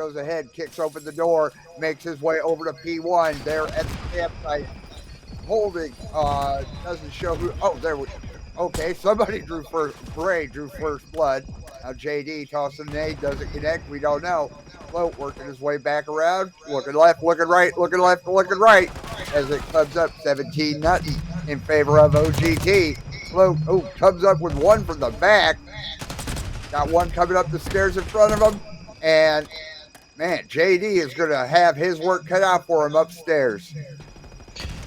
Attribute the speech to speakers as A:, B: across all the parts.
A: goes ahead, kicks open the door, makes his way over to P1 there at the campsite, holding, doesn't show who, oh, there we, okay, somebody drew first, Bray drew first blood. Now JD tossing an nade, doesn't connect, we don't know. Float working his way back around, looking left, looking right, looking left, looking right, as it comes up 17-0 in favor of OGT. Float, oh, comes up with one from the back. Got one coming up the stairs in front of him, and man, JD is going to have his work cut out for him upstairs.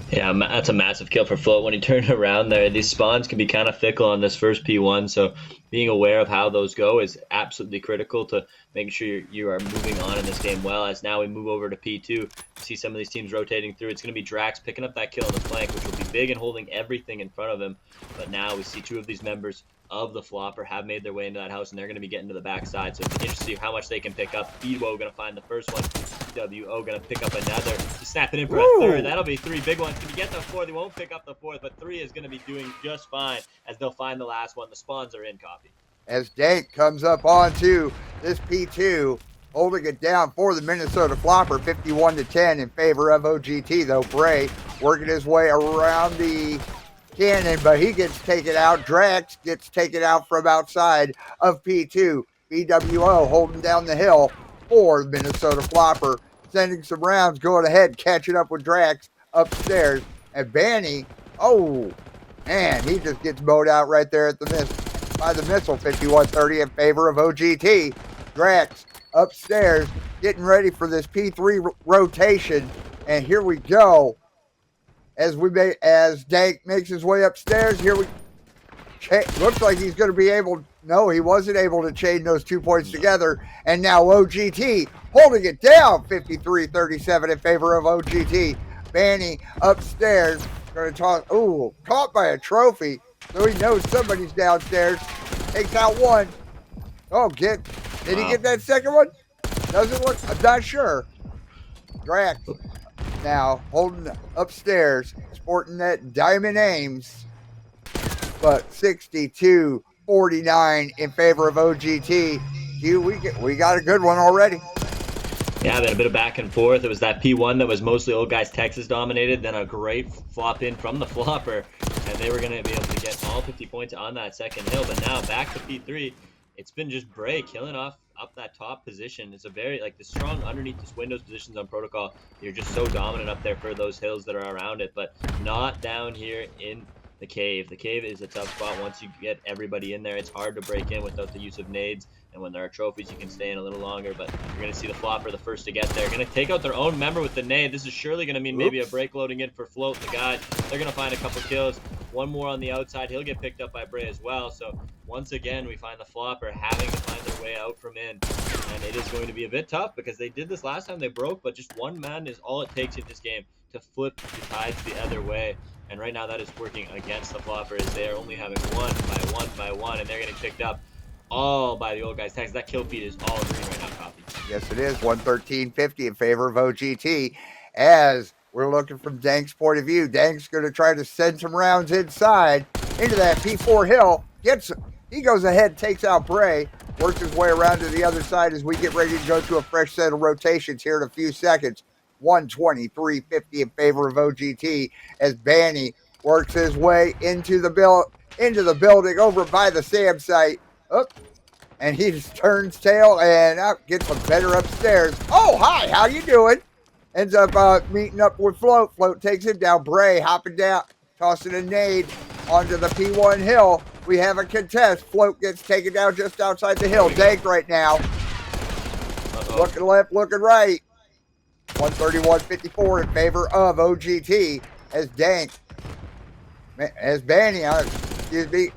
B: Yeah, that's a massive kill for Float when he turned around there. These spawns can be kind of fickle on this first P1, so being aware of how those go is absolutely critical to making sure you are moving on in this game well. As now we move over to P2, you see some of these teams rotating through. It's going to be Drax picking up that kill on the flank, which will be big and holding everything in front of him. But now we see two of these members of the Floppr have made their way into that house, and they're going to be getting to the backside. So it's interesting to see how much they can pick up. BO going to find the first one. WO going to pick up another. Just snapping in for a third. That'll be three big ones. Can you get the fourth? They won't pick up the fourth, but three is going to be doing just fine as they'll find the last one. The spawns are in, copy.
A: As Dank comes up onto this P2, holding it down for the Minnesota Floppr, 51-10 in favor of OGT, though Bray working his way around the cannon, but he gets taken out. Drax gets taken out from outside of P2. BWO holding down the hill for the Minnesota Floppr, sending some rounds, going ahead, catching up with Drax upstairs. And Banny, oh, man, he just gets mowed out right there at the by the missile, 51-30 in favor of OGT. Drax upstairs, getting ready for this P3 rotation. And here we go. As Dank makes his way upstairs, here we looks like he's going to be able. No, he wasn't able to chain those 2 points together. And now OGT holding it down, 53-37 in favor of OGT. Banny upstairs, going to toss. Ooh, caught by a trophy. So he knows somebody's downstairs. Takes out one. Oh, did he get that second one? Doesn't look. I'm not sure. Drax now holding upstairs, sporting that diamond aims, but 62-49 in favor of OGT. We got a good one already.
B: Yeah, then a bit of back and forth. It was that P1 that was mostly Old Guys Texas dominated, then a great flop in from the Floppr, and they were going to be able to get all 50 points on that second hill. But now back to P3, it's been just Bray killing off up that top position. It's a very, like, the strong underneath this windows positions on Protocol. You're just so dominant up there for those hills that are around it, but not down here in the cave. The cave is a tough spot. Once you get everybody in there, it's hard to break in without the use of nades. And when there are trophies, you can stay in a little longer. But you're going to see the Floppr the first to get there. Going to take out their own member with the nade. This is surely going to mean maybe a break loading in for Float, the guy. They're going to find a couple kills. One more on the outside. He'll get picked up by Bray as well. So once again, we find the Floppr having to find their way out from in. And it is going to be a bit tough because they did this last time. They broke, but just one man is all it takes in this game to flip the tides the other way. And right now that is working against the Floppr as they are only having one by one, and they're getting picked up all by the Old Guys Texas. That kill feed is all green right now, copy.
A: Yes, it is. 113.50 in favor of OGT. As we're looking from Dank's point of view, Dank's going to try to send some rounds inside into that P4 hill. He goes ahead, takes out Bray, works his way around to the other side as we get ready to go to a fresh set of rotations here in a few seconds. 123.50 in favor of OGT as Banny works his way into the building over by the SAM site. And he just turns tail and gets a better upstairs. Oh, hi, how you doing? Ends up meeting up with Float. Float takes him down. Bray hopping down, tossing a nade onto the P1 hill. We have a contest. Float gets taken down just outside the hill. Dank right now. Looking left, looking right. 131.54 in favor of OGT as Banny,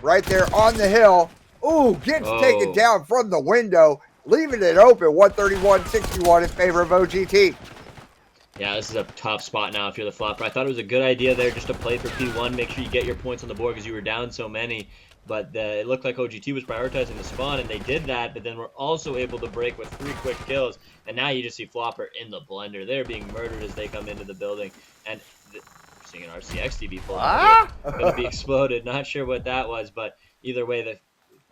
A: right there on the hill. Ooh, gets taken down from the window, leaving it open. 131.61 in favor of OGT.
B: Yeah, this is a tough spot now if you're the Floppr. I thought it was a good idea there just to play for P1, make sure you get your points on the board because you were down so many. But it looked like OGT was prioritizing the spawn, and they did that, but then we're also able to break with 3 quick kills. And now you just see Floppr in the blender. They're being murdered as they come into the building. And we're seeing an RCX TV pull out. Going to be exploded. Not sure what that was, but either way, the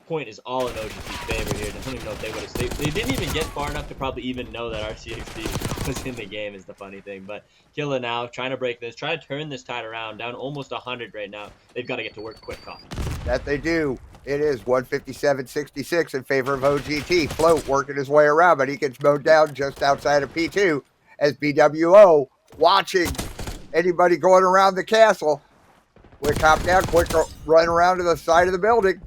B: point is all in OGT's favor here. I don't even know if they would have stayed. They didn't even get far enough to probably even know that RCXD was in the game is the funny thing. But Killa now trying to break this, try to turn this tide around, down almost 100 right now. They've got to get to work quick, Coffee.
A: That they do. It is 157.66 in favor of OGT. Float working his way around, but he gets mowed down just outside of P2 as BWO watching anybody going around the castle. Quick hop down, quick run around to the side of the building.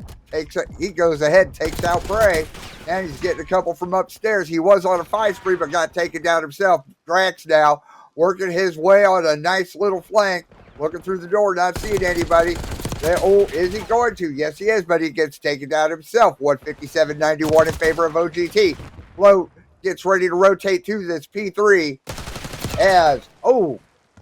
A: He goes ahead, takes out Bray, and he's getting a couple from upstairs. He was on a 5 spree, but got taken down himself. Drax now working his way on a nice little flank, looking through the door, not seeing anybody. Is he going to? Yes, he is, but he gets taken down himself. 157.91 in favor of OGT. Float gets ready to rotate to this P3 as,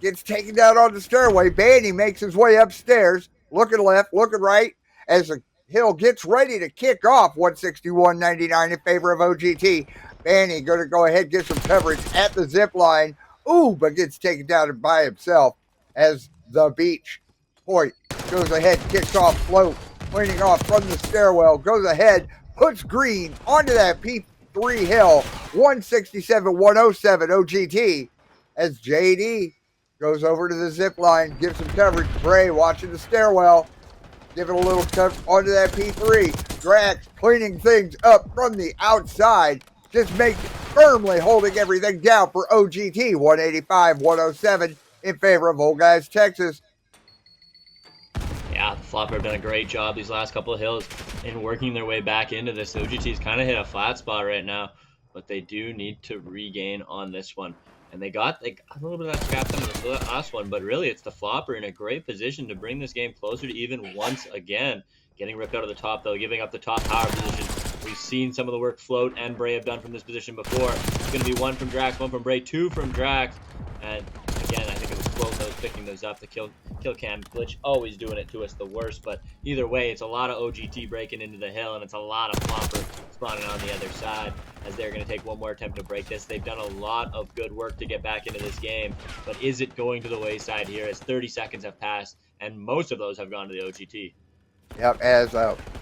A: gets taken down on the stairway. Bandy makes his way upstairs, looking left, looking right, as the hill gets ready to kick off. 161.99 in favor of OGT. Bandy going to go ahead and get some coverage at the zip line. But gets taken down by himself as the beach point goes ahead, kicks off Float, pointing off from the stairwell, goes ahead, puts Green onto that P3 hill. 167.107 OGT as JD goes over to the zip line, gives some coverage. Bray watching the stairwell, giving a little cover onto that P3. Drax cleaning things up from the outside, just firmly holding everything down for OGT. 185.107 in favor of Old Guys, Texas.
B: Yeah, the Floppr have done a great job these last couple of hills in working their way back into this. OGT's kind of hit a flat spot right now, but they do need to regain on this one. And they got a little bit of that scrap on the last one, but really it's the Floppr in a great position to bring this game closer to even once again. Getting ripped out of the top, though, giving up the top power position. We've seen some of the work Float and Bray have done from this position before. It's going to be 1 from Drax, 1 from Bray, 2 from Drax. And again, I think it was Float that was picking those up. The kill cam glitch always doing it to us the worst. But either way, it's a lot of OGT breaking into the hill, and it's a lot of Floppr spawning on the other side as they're going to take one more attempt to break this. They've done a lot of good work to get back into this game. But is it going to the wayside here as 30 seconds have passed, and most of those have gone to the OGT?
A: Yep, as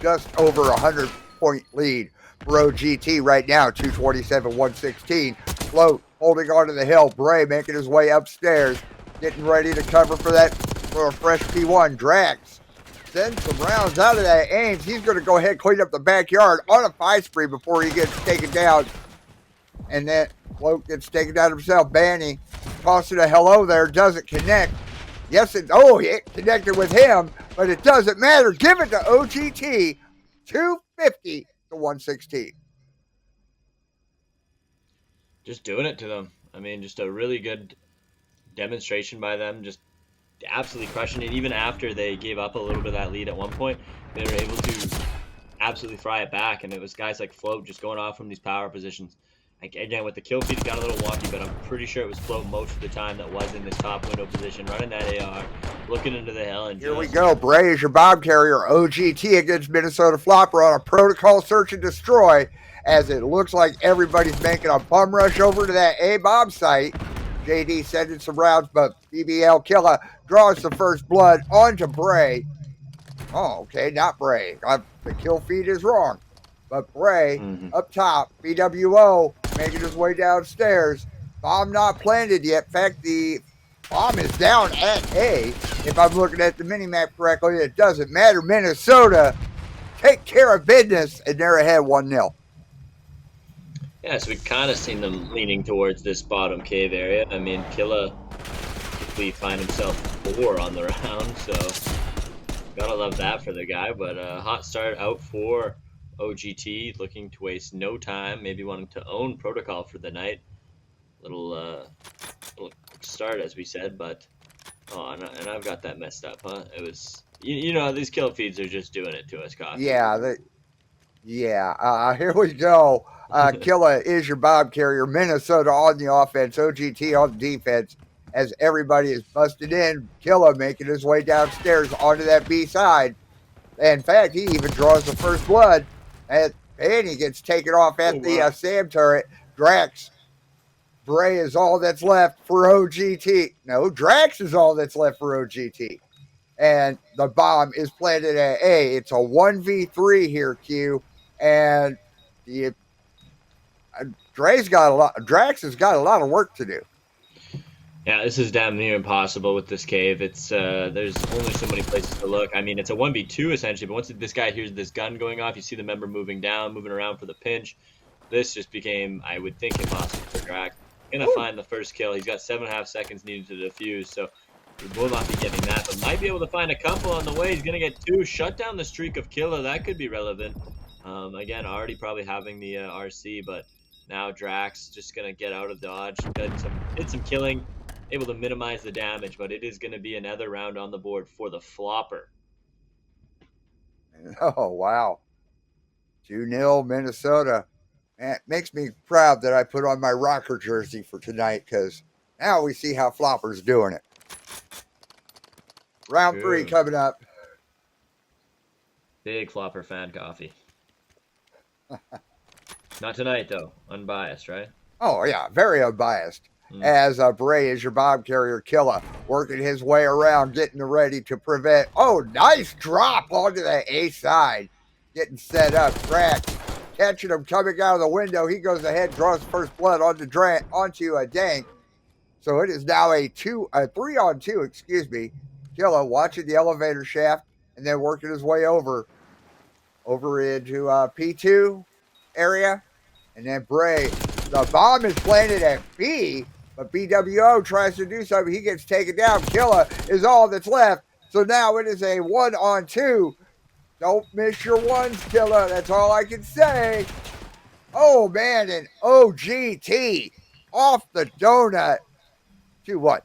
A: just over 100-point lead for OGT right now, 227-116. Float holding on to the hill. Bray making his way upstairs, getting ready to cover for a fresh P1. Drax sends some rounds out of that Ames. He's going to go ahead and clean up the backyard on a 5 spree before he gets taken down. And then Float gets taken down himself. Banny tossing a hello there, doesn't connect. Yes, it connected with him, but it doesn't matter. Give it to OGT, 250-116.
B: Just doing it to them. I mean, just a really good demonstration by them. Just absolutely crushing it. Even after they gave up a little bit of that lead at one point, they were able to absolutely fry it back. And it was guys like Float just going off from these power positions. Again, with the kill feed, it got a little wonky, but I'm pretty sure it was Float most of the time that was in this top window position, running that AR, looking into the hill. And
A: here we go. Bray is your bomb carrier. OGT against Minnesota Floppr on a protocol search and destroy, as it looks like everybody's making a bum rush over to that A-bomb site. JD sending some rounds, but BBL Killa draws the first blood onto Bray. Oh, okay, not Bray. The kill feed is wrong. But Bray, up top, BWO, making his way downstairs. Bomb not planted yet. In fact, the bomb is down at A. If I'm looking at the mini-map correctly, it doesn't matter. Minnesota take care of business, and they're ahead 1-0.
B: Yeah, so we've kind of seen them leaning towards this bottom cave area. I mean, Killa quickly find himself 4 on the round, so gotta love that for the guy. But a hot start out for OGT, looking to waste no time, maybe wanting to own protocol for the night. Little quick start, as we said, but and I've got that messed up, huh? It was, you know, these kill feeds are just doing it to us, Coffee.
A: Yeah, here we go. Killa is your bomb carrier. Minnesota on the offense, OGT on the defense, as everybody is busted in. Killa making his way downstairs onto that B side. In fact, he even draws the first blood. And he gets taken off at the SAM turret. Drax. Bray is all that's left for OGT. No, Drax is all that's left for OGT. and the bomb is planted at A. It's a 1v3 here, Q, and the Drax has got a lot of work to do.
B: Yeah, this is damn near impossible with this cave. It's there's only so many places to look. I mean, it's a 1v2 essentially, but once this guy hears this gun going off, you see the member moving down, moving around for the pinch. This just became, I would think, impossible for Drax. Gonna find the first kill. He's got 7.5 seconds needed to defuse, so he will not be getting that, but might be able to find a couple on the way. He's gonna get 2. Shut down the streak of killer. That could be relevant. Again, already probably having the RC, but now Drax just gonna get out of dodge. Did some killing, able to minimize the damage, but it is gonna be another round on the board for the Floppr.
A: Oh wow, 2-0 Minnesota. Man, it makes me proud that I put on my rocker jersey for tonight because now we see how Floppr's doing it. Round 3 coming up.
B: Big Floppr fan coffee. Not tonight, though. Unbiased, right?
A: Oh, yeah. Very unbiased. As Bray is your bomb carrier killer, working his way around, getting ready to prevent. Oh, nice drop onto the A side. Getting set up. Drax catching him coming out of the window. He goes ahead, draws first blood onto a Dank. So it is now a 3-on-2, excuse me. Killa watching the elevator shaft and then working his way over into P2 area. And then Bray, the bomb is planted at B, but BWO tries to do something. He gets taken down. Killa is all that's left. So now it is a 1-on-2. Don't miss your ones, Killa. That's all I can say. Oh, man, and OGT off the donut. 2-1.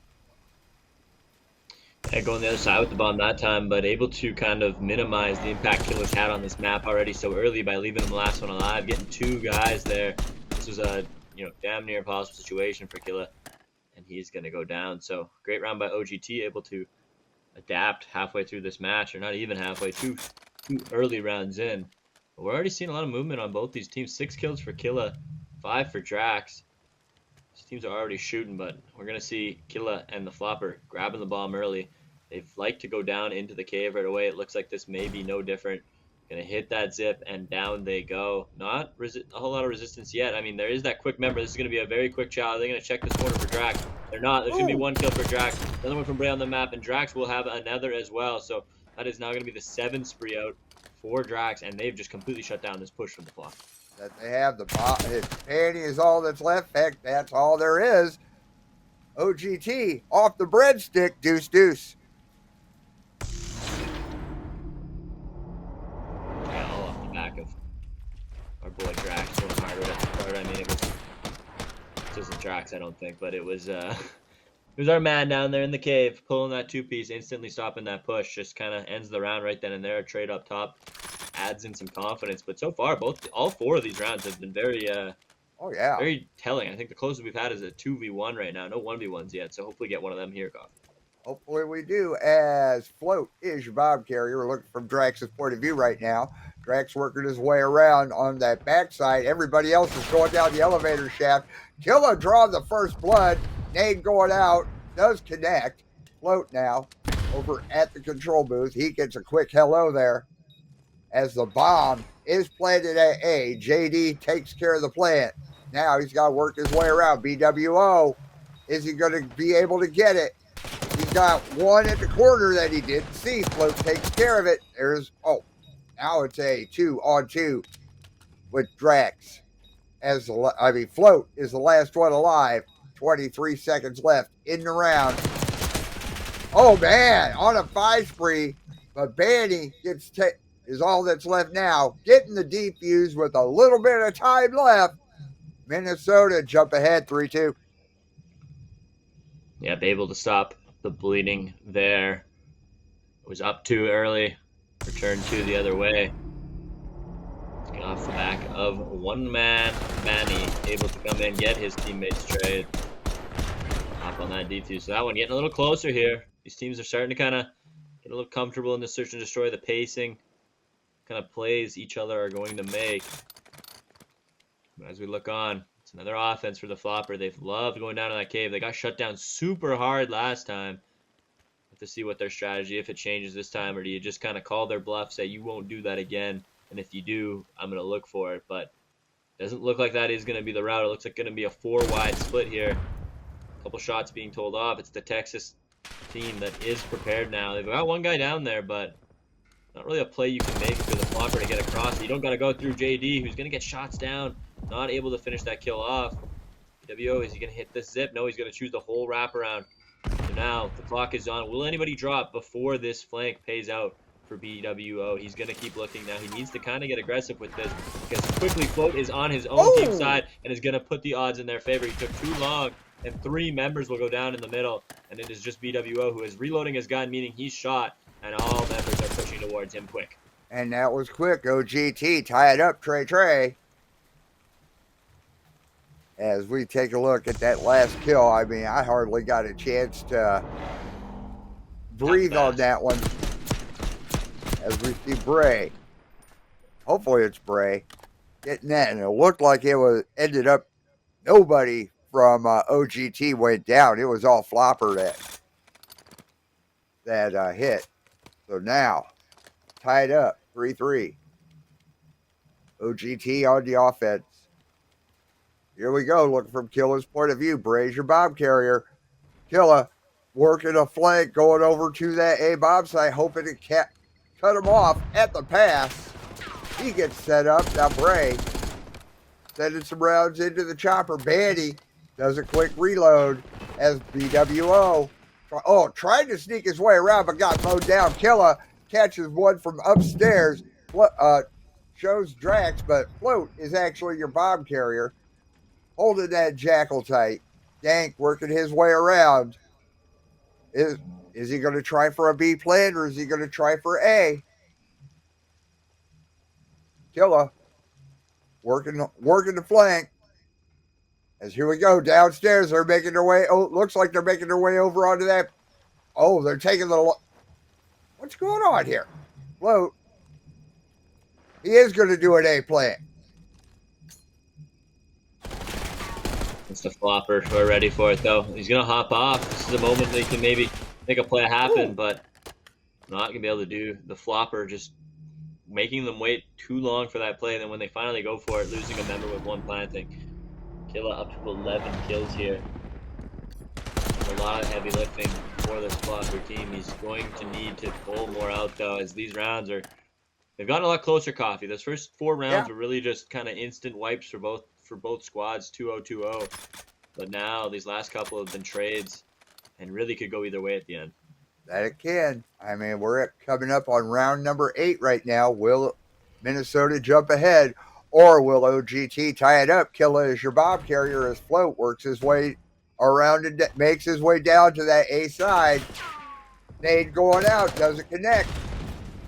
B: Yeah, going the other side with the bomb that time, but able to kind of minimize the impact Killa's had on this map already so early by leaving him the last one alive, getting 2 guys there. This was a damn near impossible situation for Killa, and he's gonna go down. So great round by OGT, able to adapt halfway through this match, or not even halfway, two early rounds in. But we're already seeing a lot of movement on both these teams. 6 kills for Killa, 5 for Drax. These teams are already shooting, but we're going to see Killa and the Floppr grabbing the bomb early. They've liked to go down into the cave right away. It looks like this may be no different. Going to hit that zip, and down they go. Not a whole lot of resistance yet. I mean, there is that quick member. This is going to be a very quick shot. They're going to check this corner for Drax. They're not. There's going to be 1 kill for Drax. Another one from Bray on the map, and Drax will have another as well. So that is now going to be the 7th spree out for Drax, and they've just completely shut down this push from the Floppr.
A: That they have the his panty is all that's left. Heck, that's all there is. OGT off the breadstick, deuce.
B: Yeah, all off the back of our boy Drax going harder at the start. I mean, it wasn't Drax, I don't think, but it was it was our man down there in the cave pulling that 2-piece, instantly stopping that push. Just kind of ends the round right then and there. Trade up top adds in some confidence, but so far all 4 of these rounds have been very very telling. I think the closest we've had is a 2v1 right now. No 1v1s yet, so hopefully get one of them here, Coffee.
A: Hopefully we do, as Float is your bomb carrier. We're looking from Drax's point of view right now. Drax working his way around on that backside. Everybody else is going down the elevator shaft. Killa drawing the first blood. Nade going out. Does connect. Float now over at the control booth. He gets a quick hello there. As the bomb is planted at A, JD takes care of the plant. Now he's got to work his way around. BWO, is he going to be able to get it? He's got 1 at the corner that he didn't see. Float takes care of it. Now it's a 2-on-2 with Drax. Float is the last one alive. 23 seconds left in the round. Oh, man, on a 5 spree, but Banny is all that's left now. Getting the defuse with a little bit of time left. Minnesota jump ahead 3-2.
B: Yep, able to stop the bleeding there. It was up too early. Return 2 the other way. Getting off the back of one man. Banny able to come in, get his teammates trade. Hop on that defuse. So that one getting a little closer here. These teams are starting to kind of get a little comfortable in the search and destroy. The pacing kind of plays each other are going to make. But as we look on, it's another offense for the Floppr. They've loved going down to that cave. They got shut down super hard last time. But to see what their strategy, if it changes this time, or do you just kind of call their bluff, say you won't do that again, and if you do, I'm going to look for it. But doesn't look like that is going to be the route. It looks like going to be a 4-wide split here. A couple shots being told off. It's the Texas team that is prepared now. They've got one guy down there, but not really a play you can make for the Floppr to get across. You don't got to go through JD, who's going to get shots down, not able to finish that kill off. BWO, is he going to hit this zip? No, he's going to choose the whole wraparound. So now the clock is on. Will anybody drop before this flank pays out for BWO? He's going to keep looking now. He needs to kind of get aggressive with this because quickly Float is on his own team side and is going to put the odds in their favor. He took too long, and 3 members will go down in the middle, and it is just BWO who is reloading his gun, meaning he's shot, and all members are pushing towards him quick.
A: And that was quick. OGT tie it up, Trey. As we take a look at that last kill, I mean, I hardly got a chance to breathe on that one. As we see Bray, hopefully it's Bray, getting that, and it looked like it was ended up nobody from OGT went down. It was all Floppr that hit. So now tied up 3-3. OGT on the offense. Here we go, looking from Killa's point of view. Bray's your bomb carrier. Killa working a flank, going over to that A bomb site, hoping to cut him off at the pass. He gets set up. Now Bray sending some rounds into the chopper. Bandy does a quick reload as BWO tried to sneak his way around but got mowed down. Killa catches one from upstairs. Shows Drax, but Float is actually your bomb carrier, holding that jackal tight. Dank working his way around. Is he going to try for a B plan, or is he going to try for A? Killa working the flank. As here we go, downstairs, they're making their way. Oh, looks like they're making their way over onto that. Oh, they're taking the. What's going on here? Float. He is going to do an A plan.
B: It's the Floppr. We're ready for it, though. He's going to hop off. This is a moment that he can maybe make a play happen, but not going to be able to do. The Floppr just making them wait too long for that play, and then when they finally go for it, losing a member with 1 planting. Killa up to 11 kills here. A lot of heavy lifting for this Floppr team. He's going to need to pull more out, though, as these rounds are... They've gotten a lot closer, Coffee. Those first 4 rounds were really just kind of instant wipes for both squads, 2-0, 2-0. But now these last couple have been trades and really could go either way at the end.
A: That it can. I mean, we're coming up on round number 8 right now. Will Minnesota jump ahead, or will OGT tie it up? Killa is your bomb carrier as Float works his way around and makes his way down to that A side. Nade going out, doesn't connect.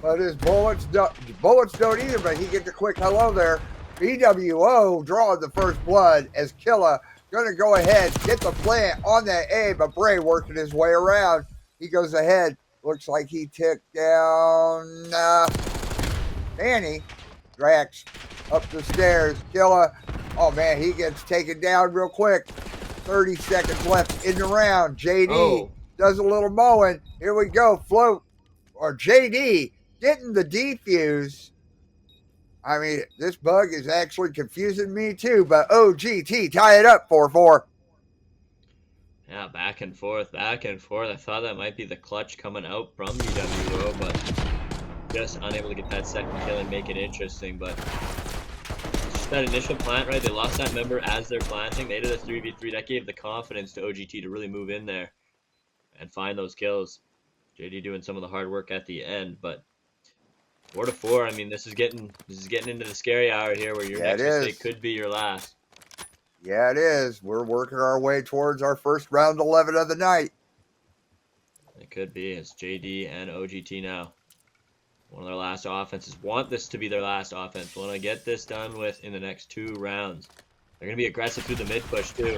A: But his bullets don't either, but he gets a quick hello there. BWO drawing the first blood as Killa going to go ahead, get the plant on that A, but Bray working his way around. He goes ahead. Looks like he took down Manny. Drax up the stairs. Killa, oh man, he gets taken down real quick. 30 seconds left in the round. JD does a little mowing. Here we go. Float, or JD, getting the defuse. I mean, this bug is actually confusing me too, but OGT tie it up 4-4.
B: Yeah, back and forth. I thought that might be the clutch coming out from BWO, but just unable to get that second kill and make it interesting. But just that initial plant, right? They lost that member as they're planting. They did a 3v3. That gave the confidence to OGT to really move in there and find those kills. JD doing some of the hard work at the end, but 4-4. I mean, this is getting into the scary hour here, where your next mistake could be your last.
A: Yeah, it is. We're working our way towards our first round 11 of the night.
B: It could be. It's JD and OGT now. One of their last offenses. Want this to be their last offense. Want to get this done with in the next 2 rounds. They're going to be aggressive through the mid push too.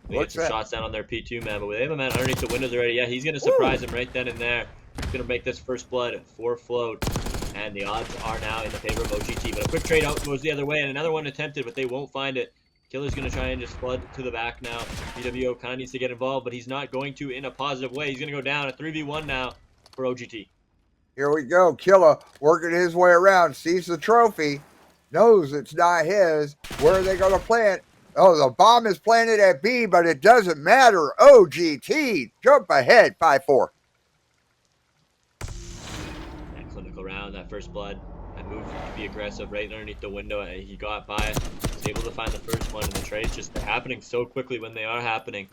B: They get some shots down on their P2 man, but they have a man underneath the windows already. Yeah, he's going to surprise him right then and there. He's going to make this first blood for Float. And the odds are now in the favor of OGT. But a quick trade out goes the other way, and another one attempted, but they won't find it. Killer's going to try and just flood to the back now. BWO kind of needs to get involved, but he's not going to in a positive way. He's going to go down a 3v1 now for OGT.
A: Here we go. Killer working his way around, sees the trophy, knows it's not his. Where are they going to plant? Oh, the bomb is planted at B, but it doesn't matter. OGT, jump ahead, 5-4.
B: That clinical round, that first blood, that move to be aggressive right underneath the window. He got by it. Was able to find the first one, and the trades just happening so quickly when they are happening.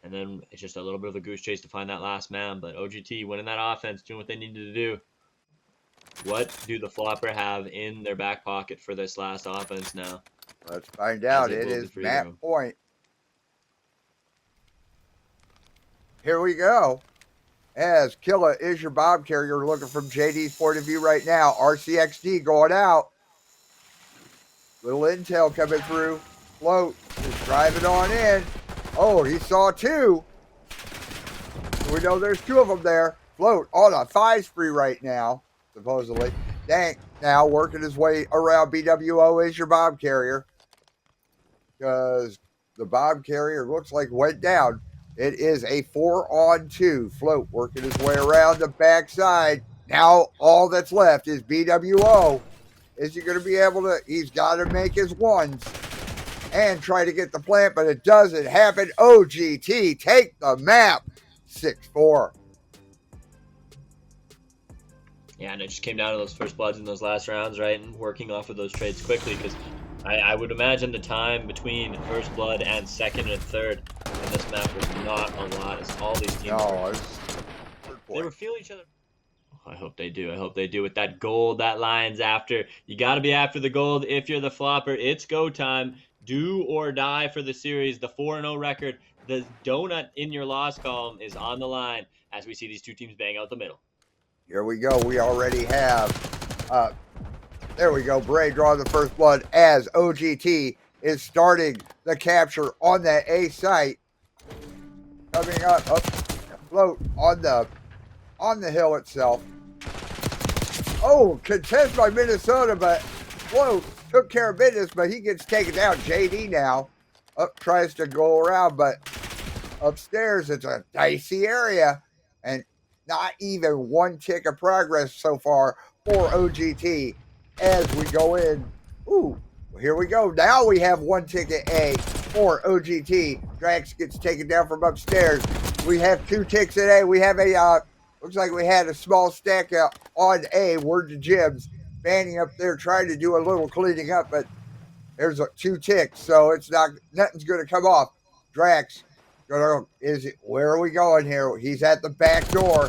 B: And then it's just a little bit of a goose chase to find that last man. But OGT winning that offense, doing what they needed to do. What do the Floppr have in their back pocket for this last offense now?
A: Let's find out. It is map point. Here we go. As Killa is your bomb carrier, looking from JD's point of view right now. RCXD going out. Little intel coming through. Float is driving on in. Oh, he saw two. We know there's two of them there. Float on a 5 spree right now, supposedly. Dank now working his way around. BWO is your bomb carrier. Because the bomb carrier looks like went down. It is a 4-on-2. Float working his way around the backside. Now all that's left is BWO. Is he going to be able to? He's got to make his ones and try to get the plant, but it doesn't happen. OGT take the map. 6-4.
B: Yeah, and it just came down to those first bloods in those last rounds, right? And working off of those trades quickly, because I would imagine the time between first blood and second and third in this map was not a lot. As all these teams they were feeling each other. I hope they do. I hope they do with that gold. That line's after. You got to be after the gold if you're the Floppr. It's go time. Do or die for the series. The 4-0 record, the donut in your loss column is on the line as we see these two teams bang out the middle.
A: Here we go. We already have, there we go. Bray drawing the first blood as OGT is starting the capture on that A site. Coming up, float on the hill itself. Oh, contest by Minnesota, but Float took care of business, but he gets taken down. JD now tries to go around, but upstairs it's a dicey area and not even one tick of progress so far for OGT as we go in. Ooh, here we go. Now we have one ticket A for OGT. Drax gets taken down from upstairs. We have 2 ticks at A. We have a, looks like we had a small stack on A. Word to Jibs. Banning up there trying to do a little cleaning up, but there's 2 ticks, so it's nothing's going to come off. Drax, where are we going here? He's at the back door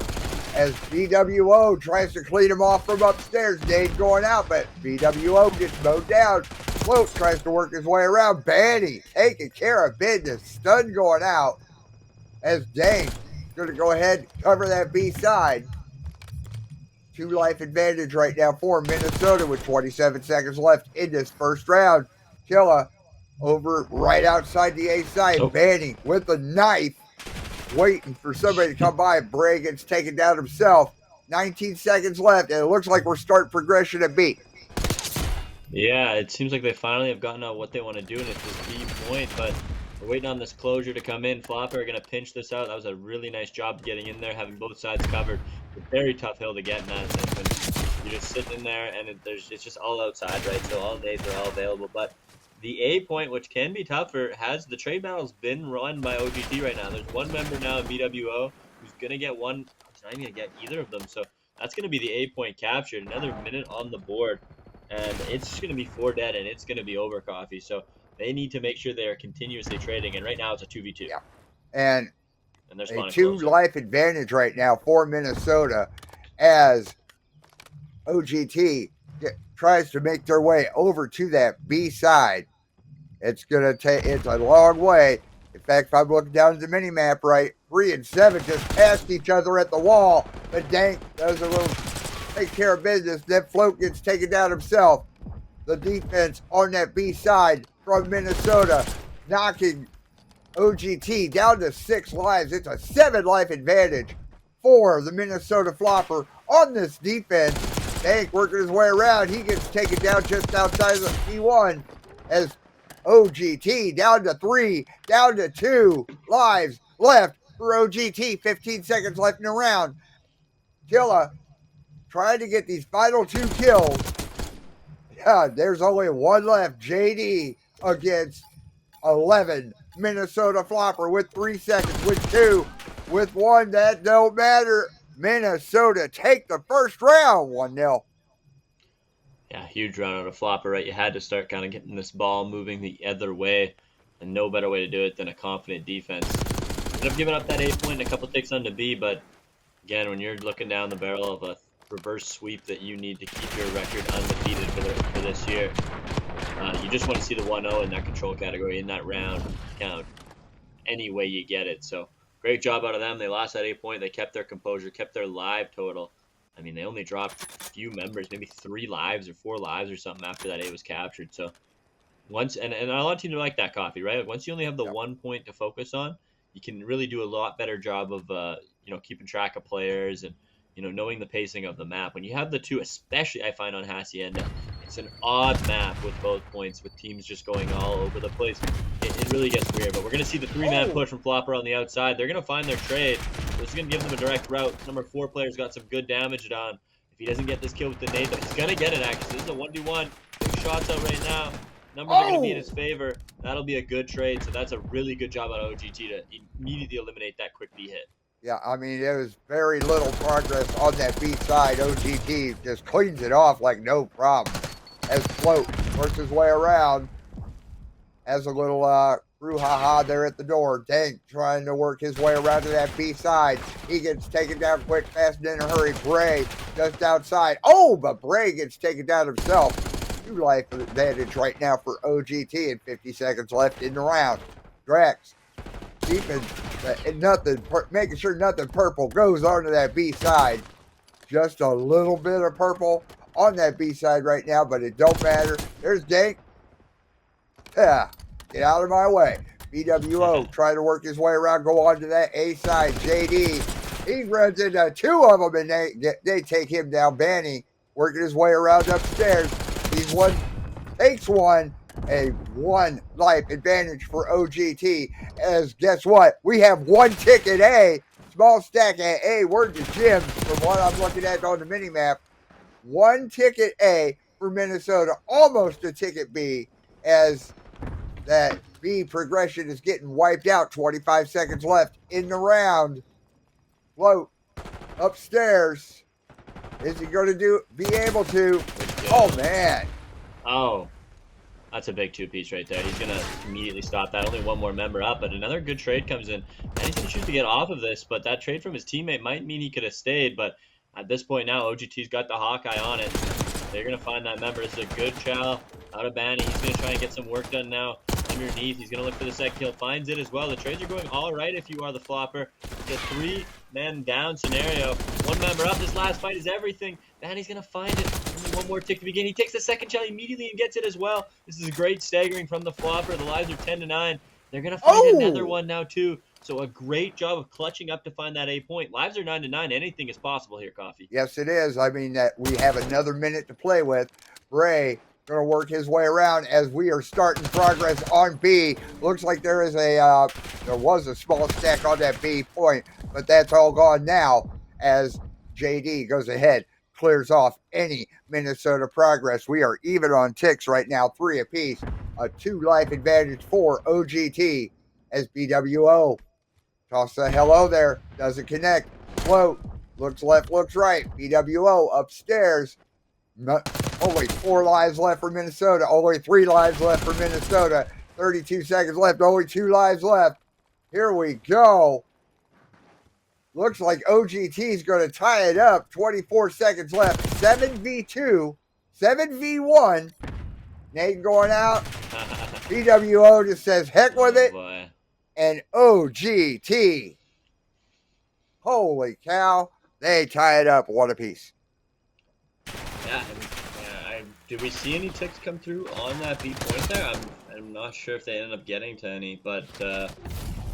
A: as BWO tries to clean him off from upstairs. Dade going out, but BWO gets mowed down. Float tries to work his way around. Banny taking care of business. Stun going out as Dane going to go ahead and cover that B side. 2 life advantage right now for Minnesota with 27 seconds left in this first round. Killa over right outside the A side. Oh. Banning with the knife, waiting for somebody to come by. Bray gets taken down himself. 19 seconds left, and it looks like we're starting progression at B.
B: Yeah, it seems like they finally have gotten out what they want to do, and it's this B point, but we're waiting on this closure to come in. Floppr are going to pinch this out. That was a really nice job getting in there, having both sides covered. It's a very tough hill to get in that sense when you're just sitting in there, and it's just all outside, right? So all nades are all available. But the A point, which can be tougher, has the trade battles been run by OGT right now. There's one member now in BWO who's going to get one. He's not even going to get either of them. So that's going to be the A point captured. Another minute on the board. And it's just going to be 4 dead, and it's going to be over coffee. So they need to make sure they are continuously trading. And right now it's a 2v2.
A: Yeah. And
B: there's
A: a 2 life advantage right now for Minnesota as OGT tries to make their way over to that B side. It's a long way. In fact, if I'm looking down at the mini map, right, 3 and 7 just passed each other at the wall. But Dank does a little take care of business. Then Float gets taken down himself. The defense on that B side from Minnesota, knocking OGT down to 6 lives. It's a 7 life advantage for the Minnesota Floppr on this defense. Dank working his way around. He gets taken down just outside of the P1 as OGT down to 3, down to 2 lives left for OGT. 15 seconds left in the round. Killa trying to get these final 2 kills. Yeah, there's only one left. JD against 11. Minnesota Floppr with 3 seconds, with 2, with 1. That don't matter. Minnesota take the first round 1-0.
B: Yeah, huge run out of Floppr, right? You had to start kind of getting this ball moving the other way, and no better way to do it than a confident defense. Ended up giving up that 8 point and a couple takes on to B, but again, when you're looking down the barrel of a reverse sweep that you need to keep your record undefeated for this year, you just want to see the 1-0 in that control category in that round count any way you get it. So great job out of them. They lost that 8 point. They kept their composure, kept their live total. I mean, they only dropped a few members, maybe 3 lives or 4 lives or something after that A was captured. So once, and a lot of teams are like that, Coffee, right? Once you only have the 1 point to focus on, you can really do a lot better job of, keeping track of players and, knowing the pacing of the map. When you have the 2, especially I find on Hacienda, it's an odd map with both points, with teams just going all over the place. It really gets weird, but we're going to see the 3-man push from Floppr on the outside. They're going to find their trade. This is going to give them a direct route. Number 4 player's got some good damage done. If he doesn't get this kill with the nade, he's going to get it, actually. This is a 1v1. Big shots out right now. Numbers are going to be in his favor. That'll be a good trade, so that's a really good job on OGT to immediately eliminate that quick B hit.
A: Yeah, I mean, there was very little progress on that B side. OGT just cleans it off like no problem. As Float works his way around, has a little brouhaha there at the door. Dank trying to work his way around to that B side. He gets taken down quick, fast, and in a hurry. Bray just outside. Oh, but Bray gets taken down himself. 2 life advantage right now for OGT and 50 seconds left in the round. Drax keeping making sure nothing purple goes onto that B side. Just a little bit of purple on that B side right now, but it don't matter. There's Dank. Yeah, get out of my way. BWO trying to work his way around, go on to that A side. JD, he runs into 2 of them, and they take him down. Banny working his way around upstairs. He's takes 1. A 1 life advantage for OGT, as guess what? We have 1 ticket A, small stack at A. Word to Jim, from what I'm looking at on the mini map. 1 ticket A for Minnesota, almost a ticket B, as that B progression is getting wiped out. 25 seconds left in the round. Float upstairs. Is he going to be able to? Oh, man.
B: Oh. That's a big 2-piece right there. He's going to immediately stop that. Only 1 more member up, but another good trade comes in. And he's going to choose to get off of this, but that trade from his teammate might mean he could have stayed. But at this point now, OGT's got the Hawkeye on it. They're going to find that member. This is a good chow out of Banny. He's going to try and get some work done now underneath. He's going to look for the sec kill. Finds it as well. The trades are going all right if you are the Floppr. It's a 3-man down scenario. 1 member up. This last fight is everything. Banny's going to find it. Only 1 more tick to begin. He takes the second shell immediately and gets it as well. This is a great staggering from the Floppr. The lives are 10-9. They're going to find another one now, too. So a great job of clutching up to find that 8 point. Lives are 9-9. Anything is possible here, Coffee.
A: Yes, it is. I mean, that we have another minute to play with. Bray going to work his way around as we are starting progress on B. Looks like there is there was a small stack on that B point, but that's all gone now as JD goes ahead, clears off any Minnesota progress. We are even on ticks right now, 3 apiece. A 2 life advantage for OGT as BWO toss the hello there, doesn't connect. Float, looks left, looks right. BWO upstairs. Only 4 lives left for Minnesota. Only 3 lives left for Minnesota. 32 seconds left. Only 2 lives left. Here we go. Looks like OGT is going to tie it up. 24 seconds left. 7v2. 7v1. Nate going out. BWO just says, heck with it.
B: Boy.
A: And OGT. Holy cow. They tie it up 1 apiece.
B: Yeah, did we see any ticks come through on that B point there? I'm not sure if they ended up getting to any, but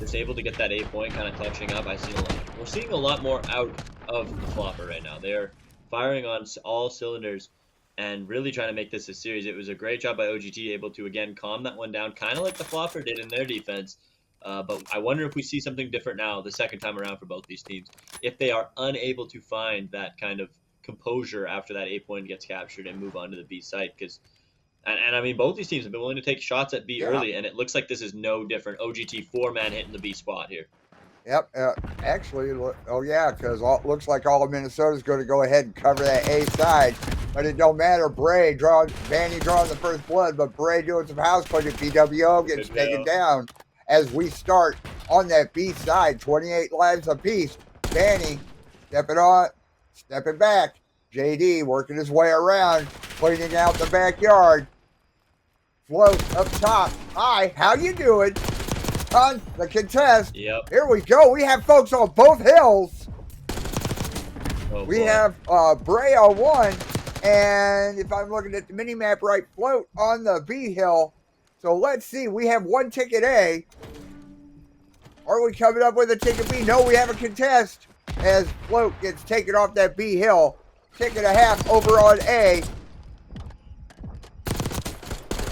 B: just able to get that 8 point kind of clutching up. We're seeing a lot more out of the Floppr right now. They're firing on all cylinders. and really trying to make this a series. It was a great job by OGT, able to again calm that one down, kind of like the Floppr did in their defense. But I wonder if we see something different now the second time around for both these teams, if they are unable to find that kind of composure after that A point gets captured and move on to the B site. Because and I mean, both these teams have been willing to take shots at B early, and it looks like this is no different. OGT 4-man hitting the B spot here.
A: Yep. Actually, oh yeah, because it looks like all of Minnesota's going to go ahead and cover that A side, but it don't matter. Banny drawing the first blood, but Bray doing some house punching. BWO gets taken down as we start on that B side. 28 lives apiece. Banny stepping back. JD working his way around, cleaning out the backyard. Float up top. Hi, how you doing? On the contest.
B: Yep.
A: Here we go. We have folks on both hills. We have Bray on one, and if I'm looking at the mini map right, Float on the B hill. So let's see. We have one ticket A. Are we coming up with a ticket B? No, we have a contest as Float gets taken off that B hill. Ticket a half over on A.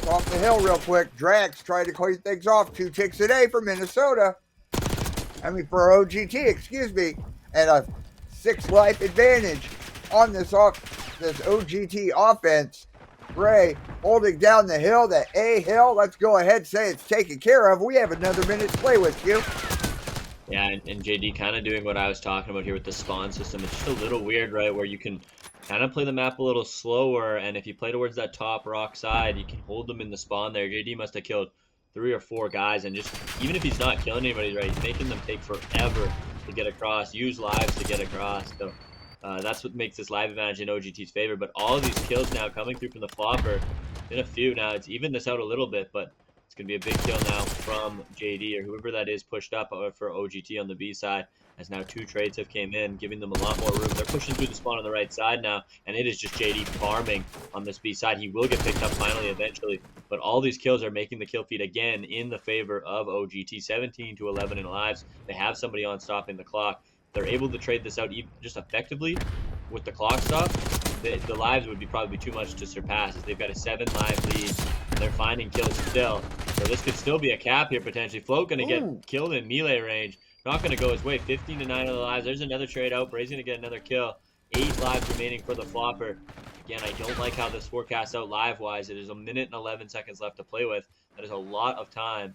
A: Off the hill real quick. Drax trying to clean things off. 2 ticks a day for Minnesota. For OGT, excuse me. And a 6 life advantage on this OGT offense. Bray holding down the hill, that A hill. Let's go ahead and say it's taken care of. We have another minute to play with you.
B: Yeah, and JD kind of doing what I was talking about here with the spawn system. It's just a little weird, right, where you can kind of play the map a little slower, and if you play towards that top rock side, you can hold them in the spawn there. JD must have killed 3 or 4 guys, and just even if he's not killing anybody, right, he's making them take forever to get across, use lives to get across. So that's what makes this live advantage in OGT's favor. But all of these kills now coming through from the Floppr, been a few now. It's evened this out a little bit, but it's going to be a big kill now from JD or whoever that is pushed up for OGT on the B side, as now 2 trades have came in, giving them a lot more room. They're pushing through the spawn on the right side now, and it is just JD farming on this B side. He will get picked up finally eventually, but all these kills are making the kill feed again in the favor of OGT. 17 to 11 in lives. They have somebody on stopping the clock. They're able to trade this out just effectively with the clock stop. The lives would probably be too much to surpass, as they've got a 7 live lead. They're finding kills still, so this could still be a cap here potentially. Float going to get killed in melee range. Not going to go his way. 15 to 9 of the lives. There's another trade out. Bray's going to get another kill. 8 lives remaining for the Floppr. Again, I don't like how this forecasts out live-wise. It is 1 minute and 11 seconds left to play with. That is a lot of time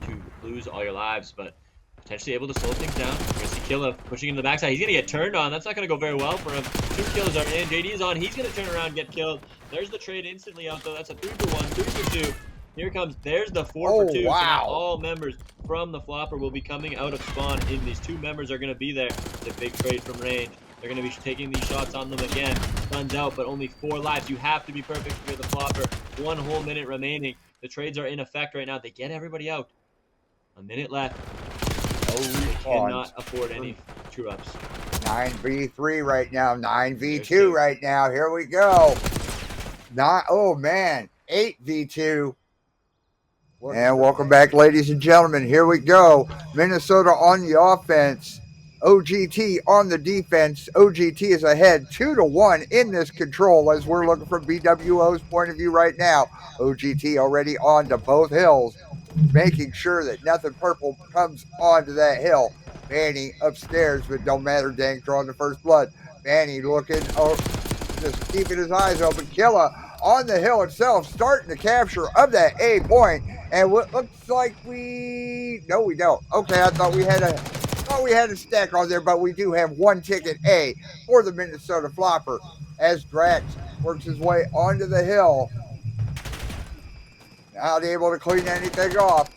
B: to lose all your lives, but potentially able to slow things down. We're going to see Killa pushing into the backside. He's going to get turned on. That's not going to go very well for him. 2 kills are in. JD's on. He's going to turn around and get killed. There's the trade instantly out, though. That's a 3 for 1, 3 for 2. Here comes, there's the 4 for 2.
A: Wow.
B: So now all members from the Floppr will be coming out of spawn. And these 2 members are going to be there. It's a big trade from range. They're going to be taking these shots on them again. Sun's out, but only 4 lives. You have to be perfect for the Floppr. 1 whole minute remaining. The trades are in effect right now. They get everybody out. 1 minute left. They cannot afford any true ups.
A: 9v3 right now. 9v2 right now. Here we go. Oh man. 8v2. And welcome back, ladies and gentlemen. Here we go. Minnesota on the offense. OGT on the defense. OGT is ahead 2-1 in this control as we're looking from BWO's point of view right now. OGT already on to both hills, making sure that nothing purple comes onto that hill. Banny upstairs, but don't matter. Dank drawing the first blood. Banny looking, just keeping his eyes open. Killa on the hill itself, starting the capture of that A point. And what looks like no, we don't. Okay, I thought we had a stack on there, but we do have 1 ticket A for the Minnesota Floppr as Drax works his way onto the hill. Not able to clean anything off.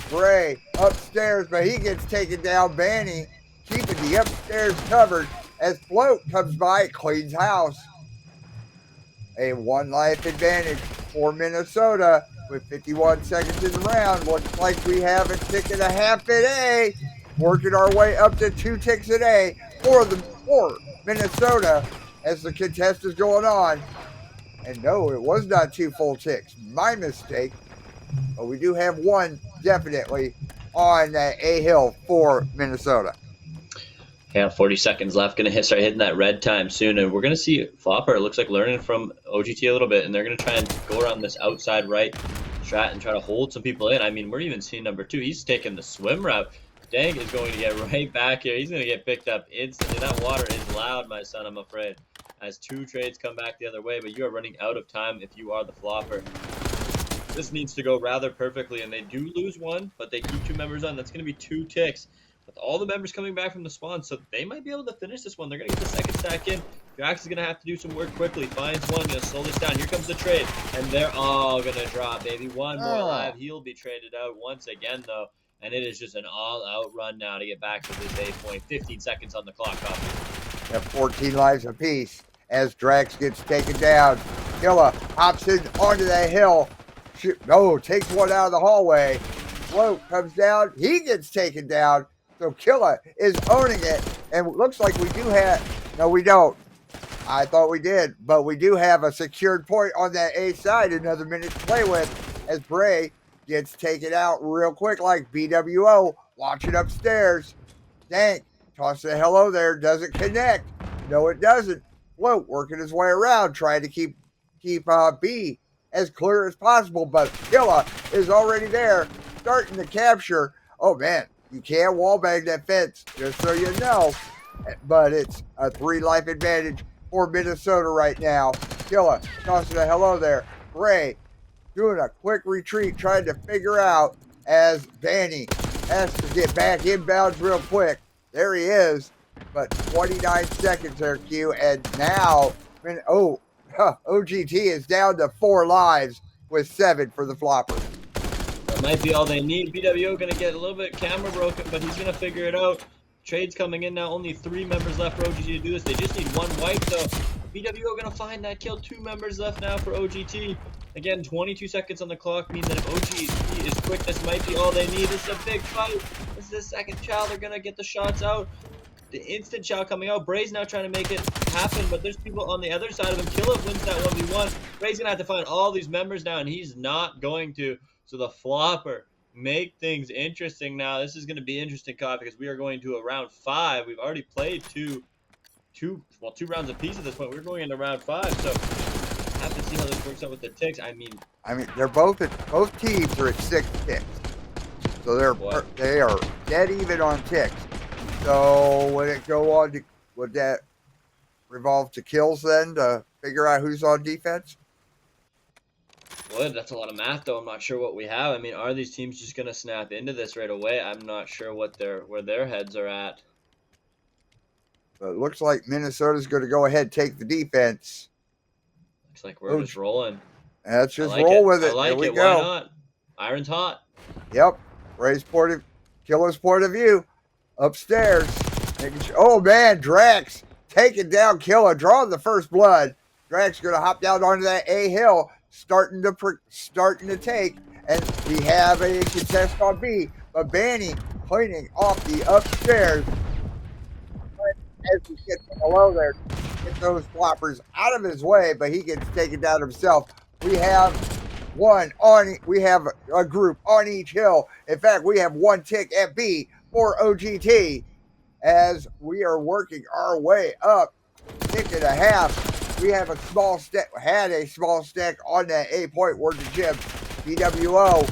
A: Bray upstairs, but he gets taken down. Banny keeping the upstairs covered as Float comes by, cleans house. A 1 life advantage for Minnesota with 51 seconds in the round. Looks like we have a ticket a half at A. Working our way up to 2 ticks a day for Minnesota as the contest is going on. And no, it was not 2 full ticks. My mistake. But we do have 1 definitely on that A hill for Minnesota.
B: Yeah, 40 seconds left. Gonna start hitting that red time soon, and we're gonna see Floppr. It looks like learning from OGT a little bit, and they're gonna try and go around this outside right strat and try to hold some people in. I mean, we're even seeing number 2. He's taking the swim route. Dank is going to get right back here. He's gonna get picked up instantly. That water is loud, my son. I'm afraid. As 2 trades come back the other way, but you are running out of time if you are the Floppr. This needs to go rather perfectly, and they do lose 1, but they keep 2 members on. That's going to be 2 ticks with all the members coming back from the spawn, so they might be able to finish this one. They're going to get the second stack in. Drax is going to have to do some work quickly. Finds 1, going to slow this down. Here comes the trade, and they're all going to drop, baby. 1 more live. He'll be traded out once again, though, and it is just an all-out run now to get back to this A point. 15 seconds on the clock.
A: Have 14 lives apiece as Drax gets taken down. Killa hops in onto that hill. Takes one out of the hallway. Float comes down. He gets taken down. So Killa is owning it. And it looks like we do have... No, we don't. I thought we did. But we do have a secured point on that A side. Another minute to play with as Bray gets taken out real quick like BWO. Watching upstairs. Dank tosses a hello there. Doesn't connect. No, it doesn't. Float working his way around. Trying to keep B as clear as possible, but Killa is already there, starting to capture. Oh man, you can't wallbang that fence, just so you know. But it's a 3 life advantage for Minnesota right now. Killa tossing a hello there. Bray doing a quick retreat, trying to figure out as Vanny has to get back inbounds real quick. There he is, but 29 seconds there, Q, and now, OGT is down to 4 lives with 7 for the Floppr.
B: That might be all they need. BWO going to get a little bit camera broken, but he's going to figure it out. Trades coming in now. Only 3 members left for OGT to do this. They just need 1 wipe, though. BWO going to find that kill. 2 members left now for OGT. Again, 22 seconds on the clock means that if OGT is quick, this might be all they need. This is a big fight. This is the second chow. They're going to get the shots out. The instant chow coming out. Bray's now trying to make it happen, but there's people on the other side of him. Killa wins that 1v1. Bray's going to have to find all these members now, and he's not going to. So the Floppr make things interesting now. This is going to be interesting, Kyle, because we are going to a round 5. We've already played two rounds apiece at this point. We're going into round 5, so have to see how this works out with the ticks. I mean,
A: they're both teams are at 6 ticks, so they are dead even on ticks. So would it go on to, would that revolve to kills then to figure out who's on defense?
B: Would. That's a lot of math, though. I'm not sure what we have. I mean, are these teams just going to snap into this right away? I'm not sure where their heads are at.
A: But it looks like Minnesota's going to go ahead and take the defense.
B: Looks like we're just rolling.
A: Let's just roll with it.
B: I like it.
A: Go.
B: Why not? Iron's hot.
A: Yep. Killer's point of view. Upstairs. Oh, man. Drax taking down Killa. Drawing the first blood. Drax going to hop down onto that A hill. Starting to take. And we have a contest on B. But Banny cleaning off the upstairs. As he gets below there. Get those floppers out of his way. But he gets taken down himself. We have a group on each hill. In fact, we have 1 tick at B for OGT as we are working our way up. Tick and a half. We have a small stack on that A point. Word to Jim. BWO.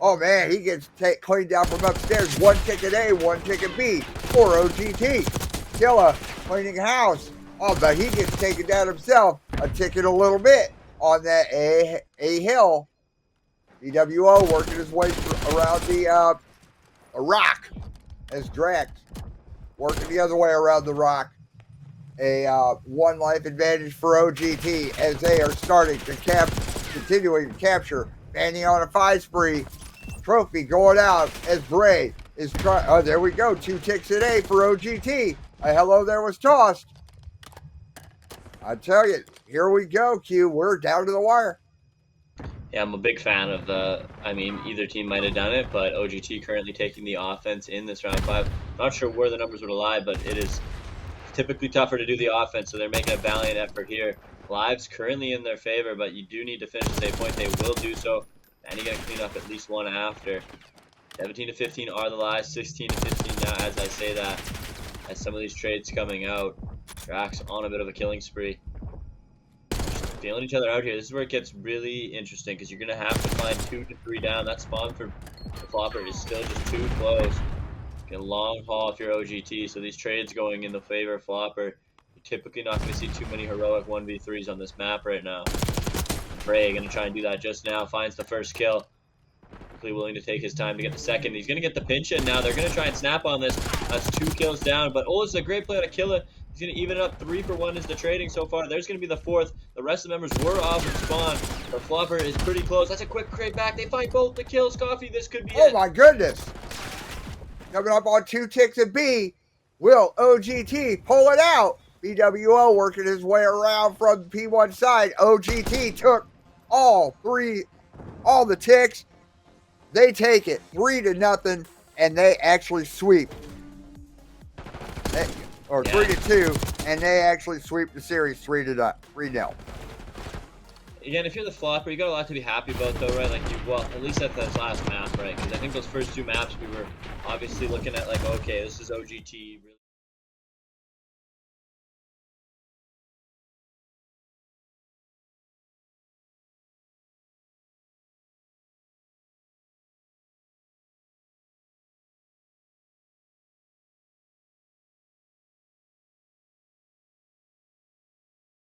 A: Oh man, he gets cleaned down from upstairs. 1 tick at A, 1 tick at B for OGT. Killa cleaning house. Oh, but he gets taken down himself. A ticket a little bit on that A hill. BWO working his way around the rock as Drax working the other way around the rock. A 1 life advantage for OGT as they are starting to continuing to capture. Banning on a 5 spree. Trophy going out as Bray is trying. Oh, there we go. 2 ticks at A for OGT. A hello there was tossed. I tell you, here we go, Q. We're down to the wire.
B: Yeah, I'm a big fan of either team might have done it, but OGT currently taking the offense in this round 5. Not sure where the numbers would lie, but it is typically tougher to do the offense, so they're making a valiant effort here. Lives currently in their favor, but you do need to finish the A point. They will do so. And you got to clean up at least 1 after. 17 to 15 are the lives. 16 to 15 now as I say that. as some of these trades coming out. Drax on a bit of a killing spree. Feeling each other out here. This is where it gets really interesting because you're going to have to find 2 to 3 down. That spawn for the Floppr is still just too close. Get a long haul if you're OGT. So these trades going in the favor of Floppr. You're typically not going to see too many heroic 1v3s on this map right now. Bray going to try and do that just now. Finds the first kill. Willing to take his time to get the second. He's going to get the pinch in now. They're going to try and snap on this. That's 2 kills down. But this is a great play to kill it. He's going to even it up. 3 for 1 is the trading so far. There's going to be the 4th. The rest of the members were off of spawn. The Floppr is pretty close. That's a quick crate back. They find both the kills. Coffee, this could be it.
A: Oh my goodness. Coming up on 2 ticks at B. Will OGT pull it out? BWO working his way around from the P1 side. OGT took all the ticks. They take it 3-0, and they actually sweep. 3-2, and they actually sweep the series 3-0.
B: Again, if you're the Floppr, you got a lot to be happy about, though, right? Like, well, at least at this last map, right? Because I think those first 2 maps, we were obviously looking at like, okay, this is OGT.